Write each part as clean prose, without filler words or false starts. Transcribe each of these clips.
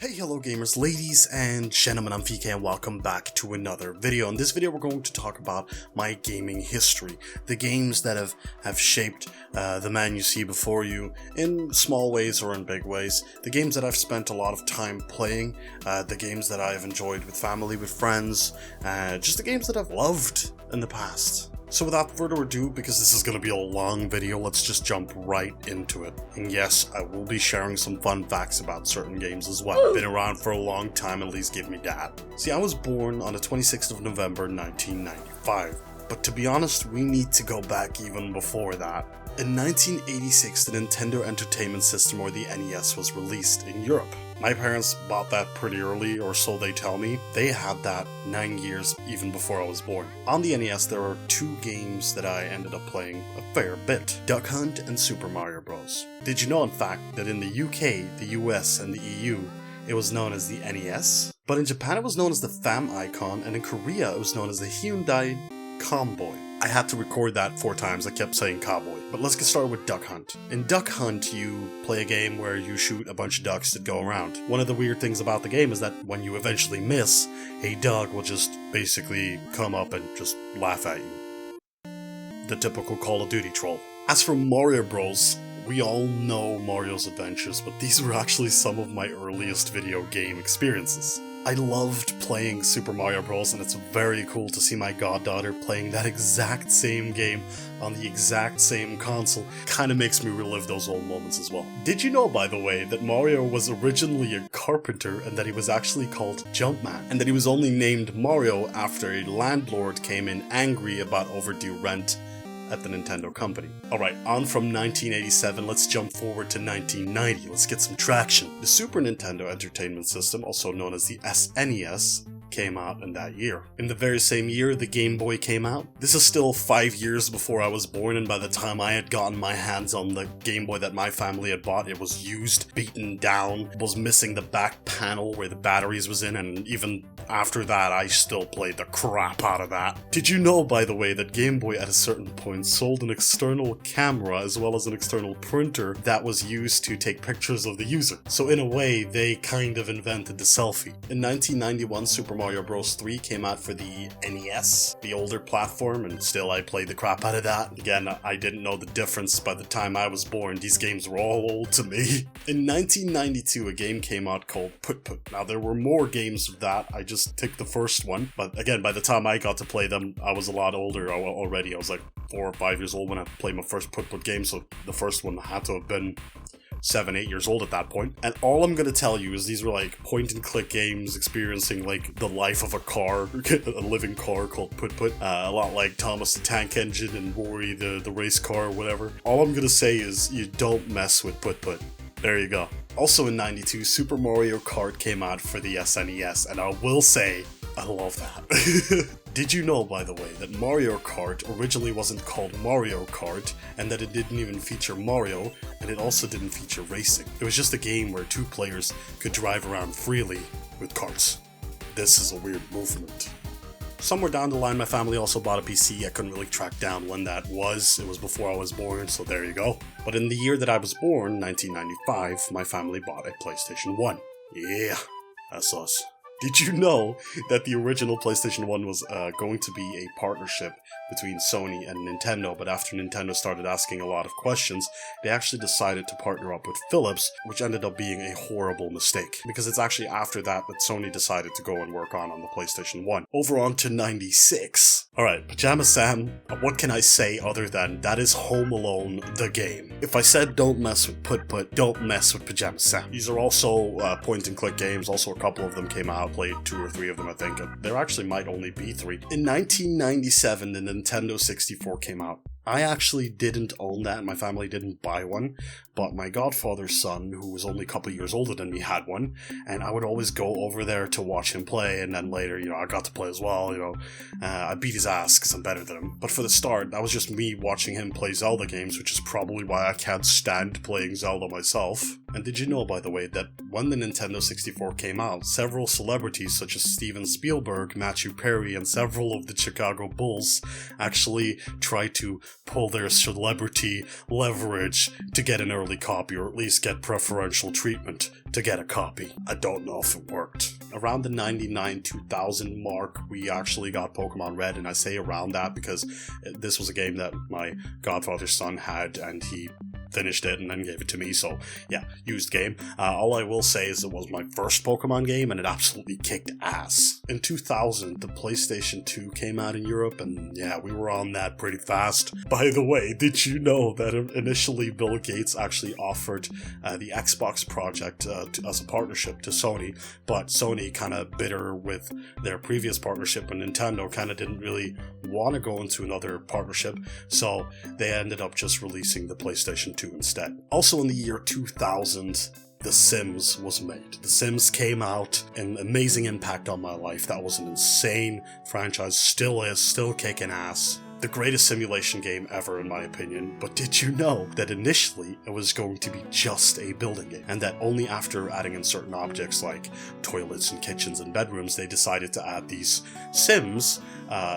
Hey, hello gamers, ladies and gentlemen, I'm VKAY and welcome back to another video. In this video we're going to talk about my gaming history, the games that have shaped the man you see before you in small ways or in big ways, the games that I've spent a lot of time playing, the games that I've enjoyed with family, with friends, just the games that I've loved in the past. So without further ado, because this is going to be a long video, let's just jump right into it. And yes, I will be sharing some fun facts about certain games as well. Been around for a long time, at least give me that. See, I was born on the 26th of November 1995. But to be honest, we need to go back even before that. In 1986, the Nintendo Entertainment System, or the NES, was released in Europe. My parents bought that pretty early, or so they tell me. They had that 9 years even before I was born. On the NES, there are two games that I ended up playing a fair bit: Duck Hunt and Super Mario Bros. Did you know, in fact, that in the UK, the US, and the EU, it was known as the NES? But in Japan, it was known as the Famicom, and in Korea, it was known as the Hyundai Comboy. I had to record that 4 times, I kept saying cowboy. But let's get started with Duck Hunt. In Duck Hunt, you play a game where you shoot a bunch of ducks that go around. One of the weird things about the game is that when you eventually miss, a dog will just basically come up and just laugh at you. The typical Call of Duty troll. As for Mario Bros, we all know Mario's Adventures, but these were actually some of my earliest video game experiences. I loved playing Super Mario Bros, and it's very cool to see my goddaughter playing that exact same game on the exact same console. Kinda makes me relive those old moments as well. Did you know, by the way, that Mario was originally a carpenter and that he was actually called Jumpman, and that he was only named Mario after a landlord came in angry about overdue rent at the Nintendo company. Alright, on from 1987, let's jump forward to 1990, let's get some traction. The Super Nintendo Entertainment System, also known as the SNES, came out in that year. In the very same year, the Game Boy came out. This is still 5 years before I was born, and by the time I had gotten my hands on the Game Boy that my family had bought, it was used, beaten down, was missing the back panel where the batteries was in, and even after that, I still played the crap out of that. Did you know, by the way, that Game Boy at a certain point sold an external camera as well as an external printer that was used to take pictures of the user? So in a way, they kind of invented the selfie. In 1991, Super Mario Bros. 3 came out for the NES, the older platform, and still I played the crap out of that. Again, I didn't know the difference by the time I was born. These games were all old to me. In 1992, a game came out called PUTT. Now, there were more games of that. I just took the first one, but again, by the time I got to play them, I was a lot older already. I was like 4 or 5 years old when I played my first PUTT game, so the first one had to have been 7, 8 years old at that point. And all I'm gonna tell you is these were like point and click games experiencing like the life of a car, a living car called PUTT. A lot like Thomas the Tank Engine and Rory the race car or whatever. All I'm gonna say is you don't mess with PUTT. There you go. Also in 92, Super Mario Kart came out for the SNES, and I will say, I love that. Did you know, by the way, that Mario Kart originally wasn't called Mario Kart, and that it didn't even feature Mario, and it also didn't feature racing? It was just a game where 2 players could drive around freely with carts. This is a weird movement. Somewhere down the line, my family also bought a PC. I couldn't really track down when that was. It was before I was born, so there you go. But in the year that I was born, 1995, my family bought a PlayStation 1. Yeah, that's us. Did you know that the original PlayStation 1 was going to be a partnership between Sony and Nintendo, but after Nintendo started asking a lot of questions, they actually decided to partner up with Philips, which ended up being a horrible mistake, because it's actually after that that Sony decided to go and work on the PlayStation 1. Over on to 96. Alright, Pajama Sam, what can I say other than that is Home Alone, the game. If I said don't mess with PUTT, don't mess with Pajama Sam. These are also point and click games, also a couple of them came out, played 2 or 3 of them I think, there actually might only be 3. In 1997, the Nintendo 64 came out. I actually didn't own that, my family didn't buy one, but my godfather's son, who was only a couple years older than me, had one, and I would always go over there to watch him play, and then later, I got to play as well, I beat his ass because I'm better than him. But for the start, that was just me watching him play Zelda games, which is probably why I can't stand playing Zelda myself. And did you know, by the way, that when the Nintendo 64 came out, several celebrities such as Steven Spielberg, Matthew Perry, and several of the Chicago Bulls actually tried to pull their celebrity leverage to get an early copy, or at least get preferential treatment to get a copy. I don't know if it worked. Around the 99-2000 mark, we actually got Pokemon Red, and I say around that because this was a game that my godfather's son had, and he finished it and then gave it to me, so yeah, used game. All I will say is it was my first Pokemon game, and it absolutely kicked ass. In 2000, the PlayStation 2 came out in Europe, and yeah, we were on that pretty fast. By the way, did you know that initially Bill Gates actually offered the Xbox project as a partnership to Sony, but Sony, kind of bitter with their previous partnership with Nintendo, kind of didn't really want to go into another partnership, so they ended up just releasing the PlayStation 2 instead. Also in the year 2000, The Sims was made. The Sims came out, an amazing impact on my life. That was an insane franchise, still is, still kicking ass. The greatest simulation game ever in my opinion, but did you know that initially it was going to be just a building game, and that only after adding in certain objects like toilets and kitchens and bedrooms, they decided to add these Sims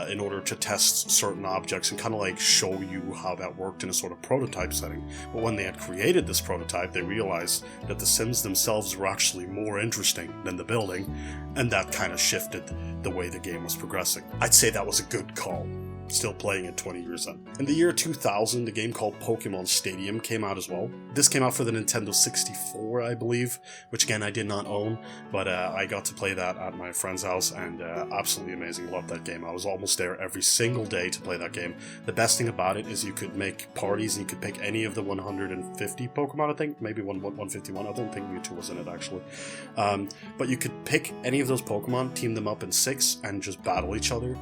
in order to test certain objects and kind of like show you how that worked in a sort of prototype setting. But when they had created this prototype, they realized that the Sims themselves were actually more interesting than the building, and that kind of shifted the way the game was progressing. I'd say that was a good call. Still playing it 20 years in. In the year 2000, a game called Pokemon Stadium came out as well. This came out for the Nintendo 64, I believe, which again I did not own, but I got to play that at my friend's house, and absolutely amazing. Loved that game. I was almost there every single day to play that game. The best thing about it is you could make parties, and you could pick any of the 150 Pokemon, I think, maybe 151. I don't think Mewtwo was in it actually. But you could pick any of those Pokemon, team them up in 6, and just battle each other.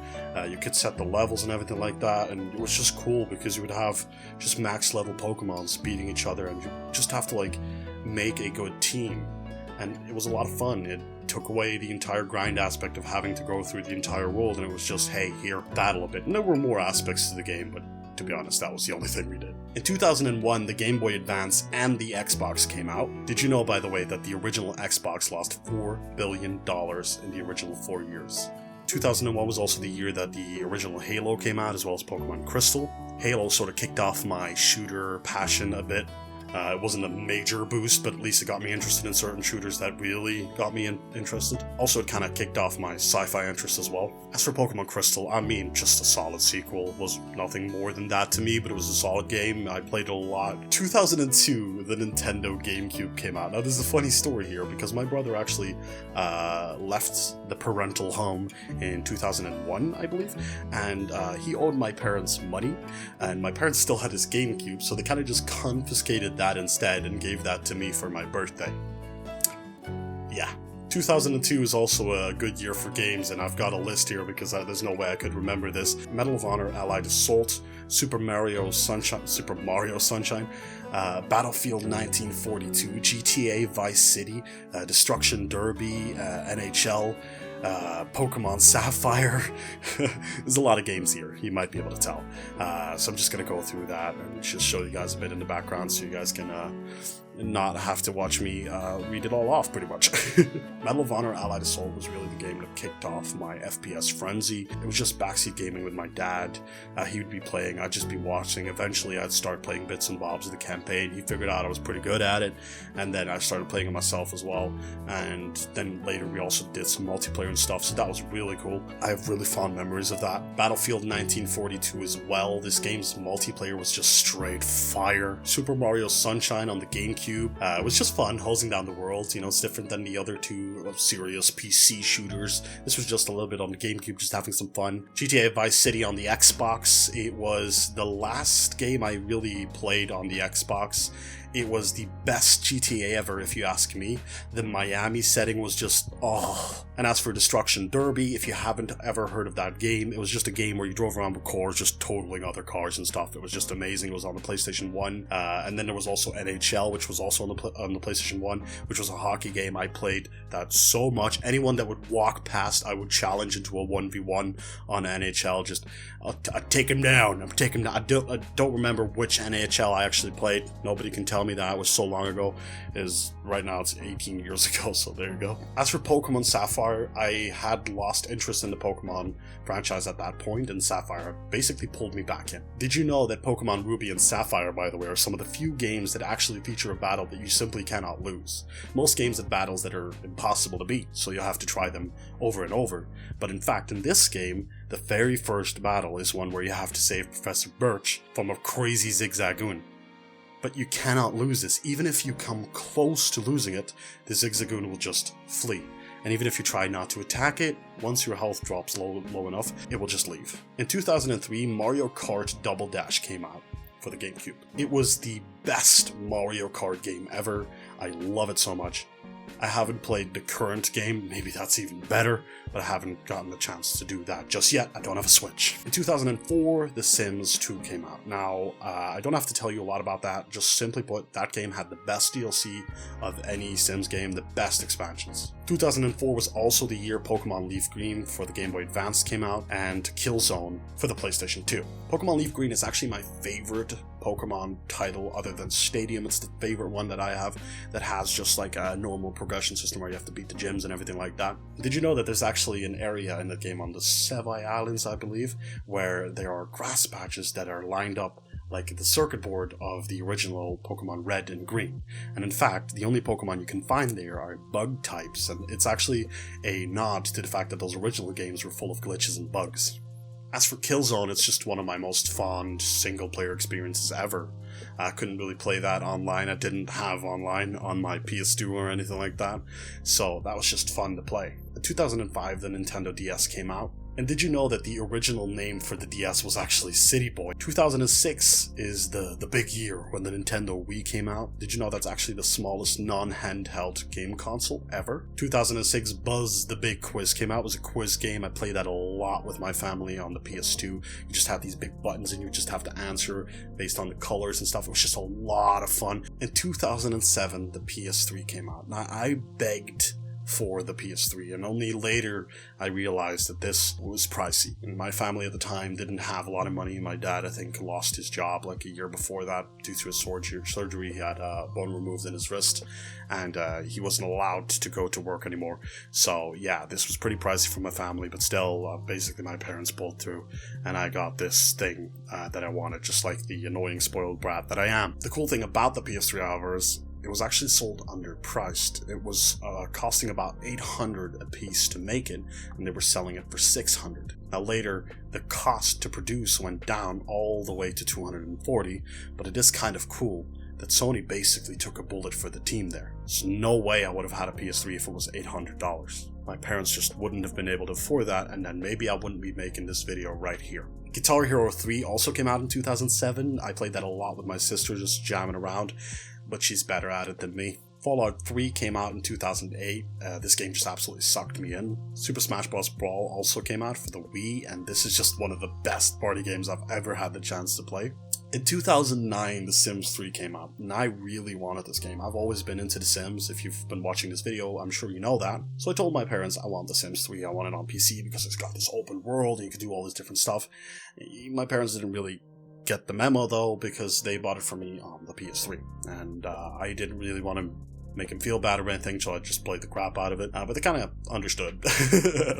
You could set the levels and everything like that, and it was just cool because you would have just max level Pokemons beating each other, and you just have to like make a good team, and it was a lot of fun. It took away the entire grind aspect of having to go through the entire world, and it was just, hey, here, battle a bit. And there were more aspects to the game, but to be honest, that was the only thing we did. In 2001, the Game Boy Advance and the Xbox came out. Did you know, by the way, that the original Xbox lost $4 billion in the original 4 years? 2001 was also the year that the original Halo came out, as well as Pokemon Crystal. Halo sort of kicked off my shooter passion a bit. It wasn't a major boost, but at least it got me interested in certain shooters that really got me interested. Also, it kind of kicked off my sci-fi interest as well. As for Pokemon Crystal, I mean, just a solid sequel. It was nothing more than that to me, but it was a solid game. I played it a lot. 2002, the Nintendo GameCube came out. Now, there's a funny story here, because my brother actually left the parental home in 2001, I believe, and he owed my parents money, and my parents still had his GameCube, so they kind of just confiscated that instead and gave that to me for my birthday. Yeah. 2002 is also a good year for games, and I've got a list here because there's no way I could remember this. Medal of Honor, Allied Assault, Super Mario Sunshine, Battlefield 1942, GTA Vice City, Destruction Derby, NHL, Pokemon Sapphire. There's a lot of games here, you might be able to tell. So I'm just going to go through that and just show you guys a bit in the background so you guys can not have to watch me read it all off, pretty much. Medal of Honor Allied Assault was really the game that kicked off my FPS frenzy. It was just backseat gaming with my dad. He would be playing, I'd just be watching. Eventually I'd start playing bits and bobs of the campaign. He figured out I was pretty good at it, and then I started playing it myself as well, and then later we also did some multiplayer and stuff, so that was really cool. I have really fond memories of that. Battlefield 1942 as well. This game's multiplayer was just straight fire. Super Mario Sunshine on the GameCube. It was just fun, hosing down the world. You know, it's different than the other two serious PC shooters. This was just a little bit on the GameCube, just having some fun. GTA Vice City on the Xbox. It was the last game I really played on the Xbox. It was the best GTA ever, if you ask me. The Miami setting was just, oh. And as for Destruction Derby, if you haven't ever heard of that game, it was just a game where you drove around with cars, just totaling other cars and stuff. It was just amazing. It was on the PlayStation 1. And then there was also NHL, which was was also on the PlayStation 1, which was a hockey game. I played that so much. Anyone that would walk past, I would challenge into a 1v1 on NHL. Just, I'd take him down. I don't remember which NHL I actually played. Nobody can tell me that. It was so long ago. Right now it's 18 years ago, so there you go. As for Pokemon Sapphire, I had lost interest in the Pokemon franchise at that point, and Sapphire basically pulled me back in. Did you know that Pokemon Ruby and Sapphire, by the way, are some of the few games that actually feature a battle that you simply cannot lose? Most games have battles that are impossible to beat, so you'll have to try them over and over. But in fact, in this game, the very first battle is one where you have to save Professor Birch from a crazy Zigzagoon. But you cannot lose this. Even if you come close to losing it, the Zigzagoon will just flee. And even if you try not to attack it, once your health drops low enough, it will just leave. In 2003, Mario Kart Double Dash came out for the GameCube. It was the best Mario Kart game ever. I love it so much. I haven't played the current game, maybe that's even better, but I haven't gotten the chance to do that just yet. I don't have a Switch. In 2004, The Sims 2 came out. Now, I don't have to tell you a lot about that. Just simply put, that game had the best DLC of any Sims game, the best expansions. 2004 was also the year Pokemon Leaf Green for the Game Boy Advance came out, and KILLZONE for the PlayStation 2. Pokemon Leaf Green is actually my favorite Pokemon title other than Stadium. It's the favorite one that I have that has just like a normal progression system where you have to beat the gyms and everything like that. Did you know that there's actually an area in the game on the Sevii Islands, I believe, where there are grass patches that are lined up like the circuit board of the original Pokemon Red and Green. And in fact, the only Pokemon you can find there are bug types, and it's actually a nod to the fact that those original games were full of glitches and bugs. As for KILLZONE, it's just one of my most fond single-player experiences ever. I couldn't really play that online. I didn't have online on my PS2 or anything like that, so that was just fun to play. In 2005, the Nintendo DS came out. And did you know that the original name for the DS was actually City Boy? 2006 is the big year when the Nintendo Wii came out. Did you know that's actually the smallest non-handheld game console ever? 2006, Buzz the Big Quiz came out. It was a quiz game. I played that a lot with my family on the PS2. You just have these big buttons and you just have to answer based on the colors and stuff. It was just a lot of fun. In 2007, the PS3 came out. Now, I begged for the PS3, and only later I realized that this was pricey. And my family at the time didn't have a lot of money. My dad, I think, lost his job like a year before that due to his surgery. He had a bone removed in his wrist, and he wasn't allowed to go to work anymore. So yeah, this was pretty pricey for my family, but still, basically my parents pulled through, and I got this thing that I wanted, just like the annoying spoiled brat that I am. The cool thing about the PS3, however, is it was actually sold underpriced. It was costing about $800 a piece to make it, and they were selling it for $600. Now later, the cost to produce went down all the way to $240, but it is kind of cool that Sony basically took a bullet for the team there. There's no way I would have had a PS3 if it was $800. My parents just wouldn't have been able to afford that, and then maybe I wouldn't be making this video right here. Guitar Hero 3 also came out in 2007. I played that a lot with my sister, just jamming around, but she's better at it than me. Fallout 3 came out in 2008. This game just absolutely sucked me in. Super Smash Bros. Brawl also came out for the Wii, and this is just one of the best party games I've ever had the chance to play. In 2009, The Sims 3 came out, and I really wanted this game. I've always been into The Sims. If you've been watching this video, I'm sure you know that. So I told my parents I want The Sims 3. I want it on PC because it's got this open world and you can do all this different stuff. My parents didn't really get the memo though, because they bought it for me on the PS3, and I didn't really want to make him feel bad or anything, so I just played the crap out of it, but they kind of understood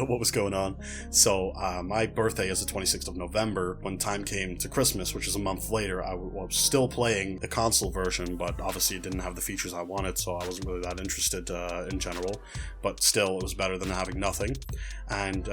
what was going on. So my birthday is the 26th of November. When time came to Christmas, which is a month later, I was still playing the console version, but obviously it didn't have the features I wanted, so I wasn't really that interested in general, but still it was better than having nothing. And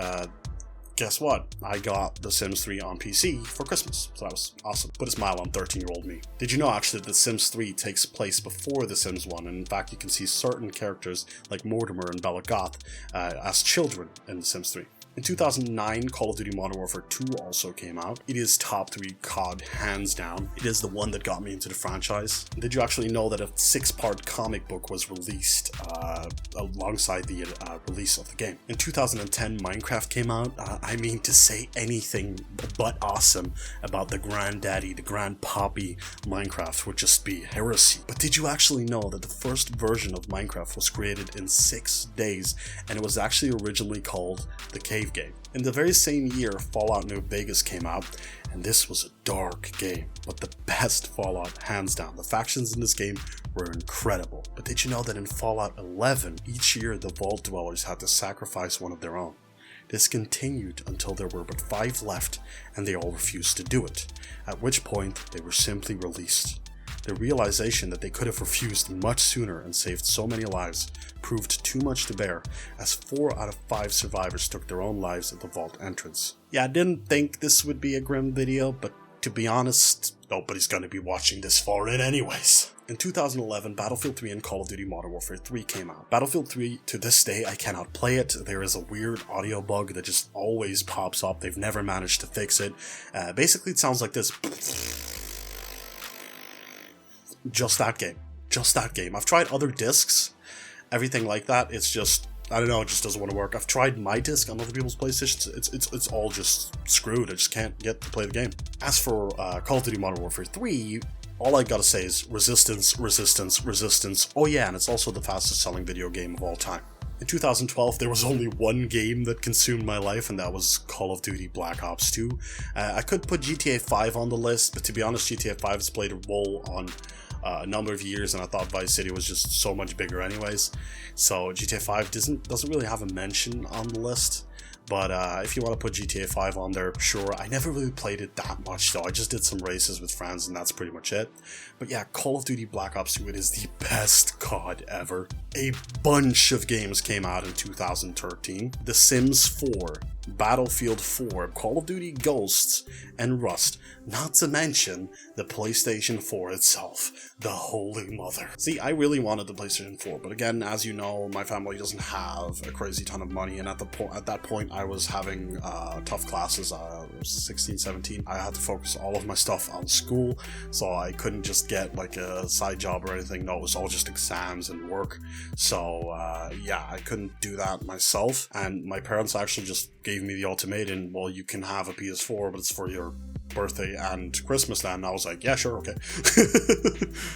guess what? I got The Sims 3 on PC for Christmas, so that was awesome. Put a smile on 13-year-old me. Did you know actually that The Sims 3 takes place before The Sims 1, and in fact you can see certain characters like Mortimer and Bella Goth as children in The Sims 3. In 2009, Call of Duty Modern Warfare 2 also came out. It is top 3 COD hands down. It is the one that got me into the franchise. Did you actually know that a 6-part comic book was released alongside the release of the game? In 2010, Minecraft came out. I mean, to say anything but awesome about the granddaddy, the grandpappy Minecraft would just be heresy. But did you actually know that the first version of Minecraft was created in 6 days, and it was actually originally called the Cave Game? In the very same year, Fallout New Vegas came out, and this was a dark game, but the best Fallout hands down. The factions in this game were incredible. But did you know that in Fallout 11, each year the Vault Dwellers had to sacrifice one of their own? This continued until there were but 5 left, and they all refused to do it, at which point they were simply released. The realization that they could have refused much sooner and saved so many lives proved too much to bear, as 4 out of 5 survivors took their own lives at the vault entrance. Yeah, I didn't think this would be a grim video, but to be honest, nobody's gonna be watching this far in anyways. In 2011, Battlefield 3 and Call of Duty Modern Warfare 3 came out. Battlefield 3, to this day, I cannot play it. There is a weird audio bug that just always pops up. They've never managed to fix it. Basically, it sounds like this. Just that game. Just that game. I've tried other discs, everything like that. It's just, I don't know, it just doesn't want to work. I've tried my disc on other people's PlayStations. It's all just screwed. I just can't get to play the game. As for Call of Duty Modern Warfare 3, all I gotta say is resistance, resistance, resistance. Oh yeah, and it's also the fastest selling video game of all time. In 2012, there was only one game that consumed my life, and that was Call of Duty Black Ops 2. I could put GTA 5 on the list, but to be honest, GTA 5 has played a role on a number of years, and I thought Vice City was just so much bigger anyways. So GTA 5 doesn't really have a mention on the list. But if you want to put GTA 5 on there, sure. I never really played it that much though. I just did some races with friends and that's pretty much it. But yeah, Call of Duty Black Ops 2, it is the best COD ever. A bunch of games came out in 2013. The Sims 4, Battlefield 4, Call of Duty Ghosts, and Rust. Not to mention the PlayStation 4 itself, the Holy Mother. See, I really wanted the PlayStation 4, but again, as you know, my family doesn't have a crazy ton of money, and at that point, I was having tough classes. I was 16, 17. I had to focus all of my stuff on school, so I couldn't just get like a side job or anything. No, it was all just exams and work. So yeah, I couldn't do that myself, and my parents actually just gave me the ultimatum, well, you can have a PS4, but it's for your birthday and Christmas then. And I was like, yeah, sure, okay.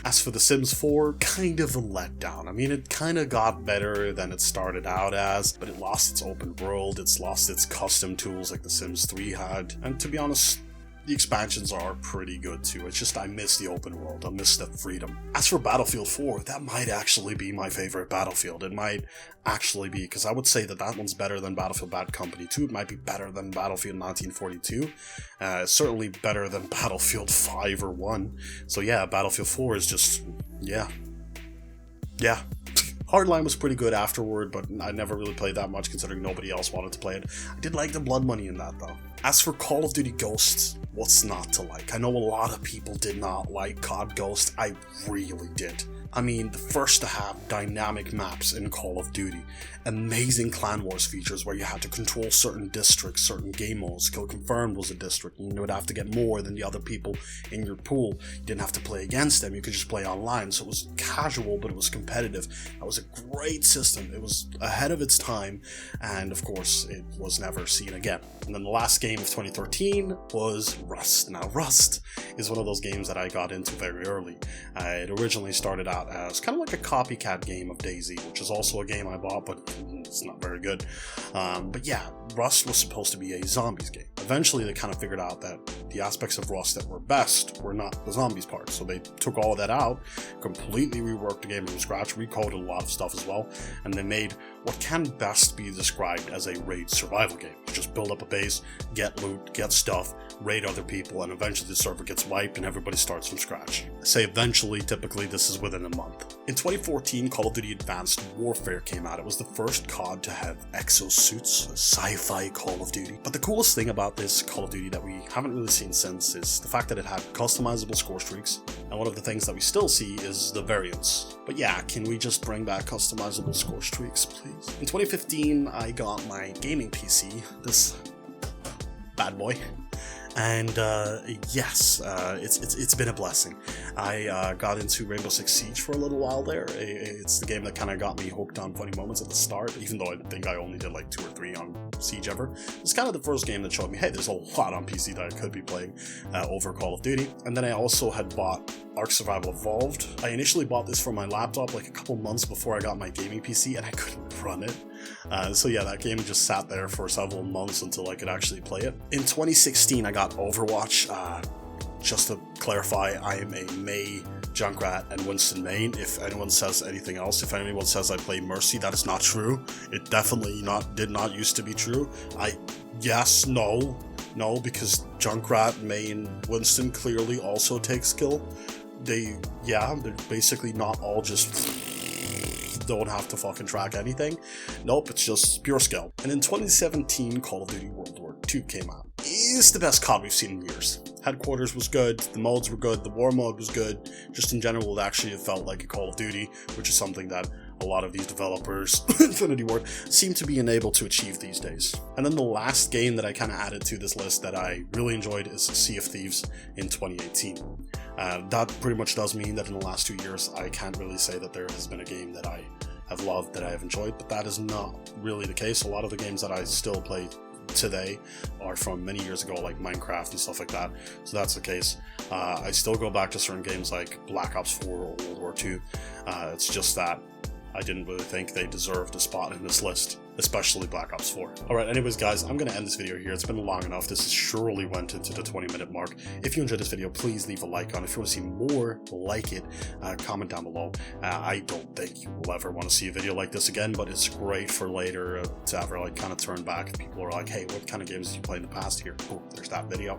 As for The Sims 4, kind of a letdown. I mean, it kind of got better than it started out as, but it lost its open world, it's lost its custom tools like The Sims 3 had, and to be honest, the expansions are pretty good too. It's just I miss the open world, I miss the freedom. As for Battlefield 4, that might actually be my favorite Battlefield. It might actually be, because I would say that one's better than Battlefield Bad Company 2. It might be better than Battlefield 1942. Certainly better than Battlefield 5 or 1. So yeah, Battlefield 4 is just, yeah. Hardline was pretty good afterward, but I never really played that much considering nobody else wanted to play it. I did like the blood money in that though. As for Call of Duty Ghosts, what's not to like? I know a lot of people did not like COD Ghost. I really did. I mean, the first to have dynamic maps in Call of Duty, amazing Clan Wars features where you had to control certain districts, certain game modes. Kill Confirmed was a district, and you would have to get more than the other people in your pool. You didn't have to play against them, you could just play online, so it was casual, but it was competitive. That was a great system. It was ahead of its time, and of course, it was never seen again. And then the last game of 2013 was Rust. Now, Rust is one of those games that I got into very early. It originally started out as kind of like a copycat game of DayZ, which is also a game I bought, but it's not very good. But yeah, Rust was supposed to be a zombies game. Eventually, they kind of figured out that the aspects of Rust that were best were not the zombies part, so they took all of that out, completely reworked the game from scratch, recoded a lot of stuff as well, and they made what can best be described as a raid survival game. You just build up a base, get loot, get stuff, raid other people, and eventually the server gets wiped and everybody starts from scratch. I say eventually, typically this is within a month. In 2014, Call of Duty Advanced Warfare came out. It was the first COD to have exosuits, a sci-fi Call of Duty. But the coolest thing about this Call of Duty that we haven't really seen since is the fact that it had customizable score streaks, and one of the things that we still see is the variants. But yeah, can we just bring back customizable score streaks, please? PCs. In 2015, I got my gaming PC, this bad boy. And yes, it's been a blessing. I got into Rainbow Six Siege for a little while there. It's the game that kind of got me hooked on Funny Moments at the start, even though I think I only did like 2 or 3 on Siege ever. It's kind of the first game that showed me, hey, there's a lot on PC that I could be playing over Call of Duty. And then I also had bought Ark Survival Evolved. I initially bought this for my laptop like a couple months before I got my gaming PC, and I couldn't run it. So yeah, that game just sat there for several months until I could actually play it. In 2016, I got Overwatch. Just to clarify, I am a Mei, Junkrat, and Winston main. If anyone says anything else, if anyone says I play Mercy, that is not true. It definitely did not used to be true. No, because Junkrat, Mei, and Winston clearly also take skill. They're basically not all just don't have to fucking track anything. Nope, it's just pure skill. And in 2017, Call of Duty World War II came out. It's the best COD we've seen in years. Headquarters was good, the modes were good, the war mode was good. Just in general, it actually felt like a Call of Duty, which is something that a lot of these developers, Infinity Ward, seem to be unable to achieve these days. And then the last game that I kind of added to this list that I really enjoyed is Sea of Thieves in 2018. That pretty much does mean that in the last 2 years, I can't really say that there has been a game that I have loved, that I have enjoyed, but that is not really the case. A lot of the games that I still play today are from many years ago, like Minecraft and stuff like that, so that's the case. I still go back to certain games like Black Ops 4 or World War II. It's just that I didn't really think they deserved a spot in this list, especially Black Ops 4. Alright, anyways guys, I'm going to end this video here. It's been long enough. This surely went into the 20-minute mark. If you enjoyed this video, please leave a like on it. If you want to see more like it, comment down below. I don't think you will ever want to see a video like this again, but it's great for later to ever like kind of turn back. People are like, hey, what kind of games did you play in the past? Here, boom, there's that video.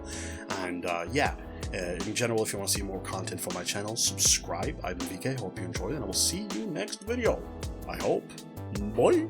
And yeah. In general, if you want to see more content from my channel, subscribe. I'm VK, hope you enjoyed, and I will see you next video. I hope. Bye!